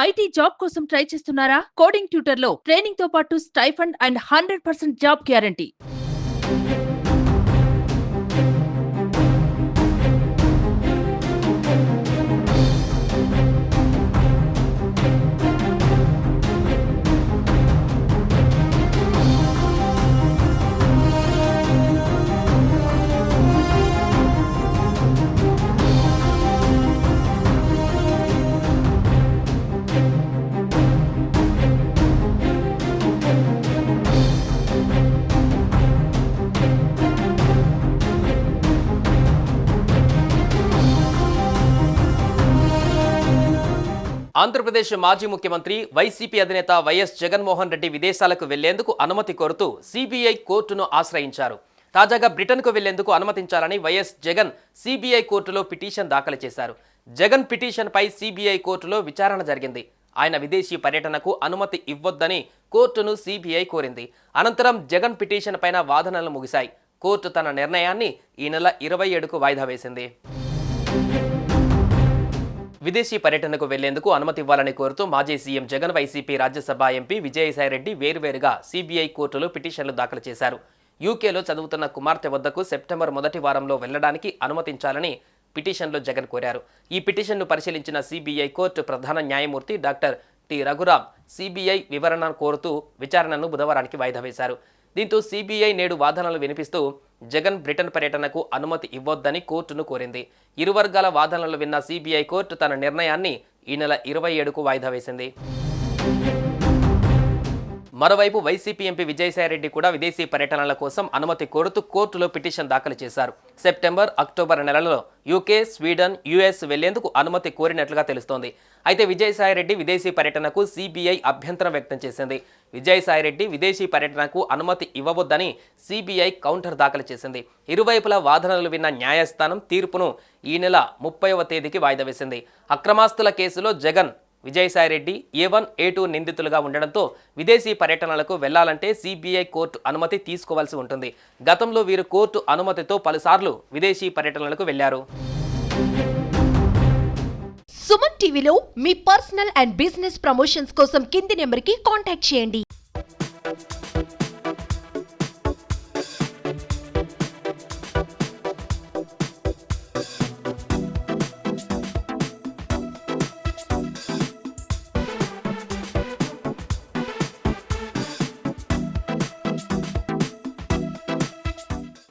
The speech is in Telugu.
ఐటీ జాబ్ కోసం ట్రై చేస్తున్నారా? కోడింగ్ ట్యూటర్ లో ట్రైనింగ్ తో పాటు stipend and 100% job guarantee. Andhra Pradesh మాజీ ముఖ్యమంత్రి వైసీపీ అధినేత వైఎస్ జగన్మోహన్ రెడ్డి విదేశాలకు వెళ్లేందుకు అనుమతి కోరుతూ సిబిఐ కోర్టును ఆశ్రయించారు. తాజాగా బ్రిటన్కు వెళ్లేందుకు అనుమతించాలని వైఎస్ జగన్ సిబిఐ కోర్టులో పిటిషన్ దాఖలు చేశారు. జగన్ పిటిషన్పై సిబిఐ కోర్టులో విచారణ జరిగింది. ఆయన విదేశీ పర్యటనకు అనుమతి ఇవ్వొద్దని కోర్టును సిబిఐ కోరింది. అనంతరం జగన్ పిటిషన్ పైన వాదనలు ముగిశాయి. కోర్టు తన నిర్ణయాన్ని ఈ నెల 27కు వాయిదా వేసింది. విదేశీ పర్యటనకు వెళ్లేందుకు అనుమతి ఇవ్వాలని కోరుతూ మాజీ CM Jagan, YCP Rajya Sabha MP Vijayasai Reddy వేరువేరుగా సిబిఐ కోర్టులో పిటిషన్లు దాఖలు చేశారు. యూకేలో చదువుతున్న కుమార్తె వద్దకు సెప్టెంబర్ మొదటి వారంలో వెళ్లడానికి అనుమతించాలని పిటిషన్లో జగన్ కోరారు. ఈ పిటిషన్ను పరిశీలించిన సిబిఐ కోర్టు ప్రధాన న్యాయమూర్తి డాక్టర్ టి రఘురాం సిబిఐ వివరణ కోరుతూ విచారణను బుధవారానికి వాయిదా వేశారు. దీంతో సిబిఐ నేడు వాదనలు వినిపిస్తూ జగన్ బ్రిటన్ పర్యటనకు అనుమతి ఇవ్వొద్దని కోర్టును కోరింది. ఇరు వర్గాల వాదనలు విన్న సిబిఐ కోర్టు తన నిర్ణయాన్ని ఈ నెల 27కు వాయిదా వేసింది. మరోవైపు వైసీపీ ఎంపీ విజయసాయిరెడ్డి కూడా విదేశీ పర్యటనల కోసం అనుమతి కోరుతూ కోర్టులో పిటిషన్ దాఖలు చేశారు. సెప్టెంబర్, అక్టోబర్ నెలలలో యూకే, స్వీడన్, యుఎస్ వెళ్లేందుకు అనుమతి కోరినట్లుగా తెలుస్తోంది. అయితే విజయసాయిరెడ్డి విదేశీ పర్యటనకు సిబిఐ అభ్యంతరం వ్యక్తం చేసింది. విజయసాయిరెడ్డి విదేశీ పర్యటనకు అనుమతి ఇవ్వవద్దని సిబిఐ కౌంటర్ దాఖలు చేసింది. ఇరువైపులా వాదనలు విన్న న్యాయస్థానం తీర్పును ఈ నెల 30వ తేదీకి వాయిదా వేసింది. అక్రమాస్తుల కేసులో జగన్, విజయసాయిరెడ్డి A1, A2 నిందితులుగా ఉండడంతో విదేశీ పర్యటనలకు వెళ్లాలంటే సిబిఐ కోర్టు అనుమతి తీసుకోవాల్సి ఉంటుంది. గతంలో వీరు కోర్టు అనుమతితో పలుసార్లు విదేశీ పర్యటనలకు వెళ్లారు. సుమన్ టీవీలో మీ పర్సనల్ అండ్ బిజినెస్ ప్రమోషన్స్ కోసం కింది నెంబర్కి కాంటాక్ట్ చేయండి.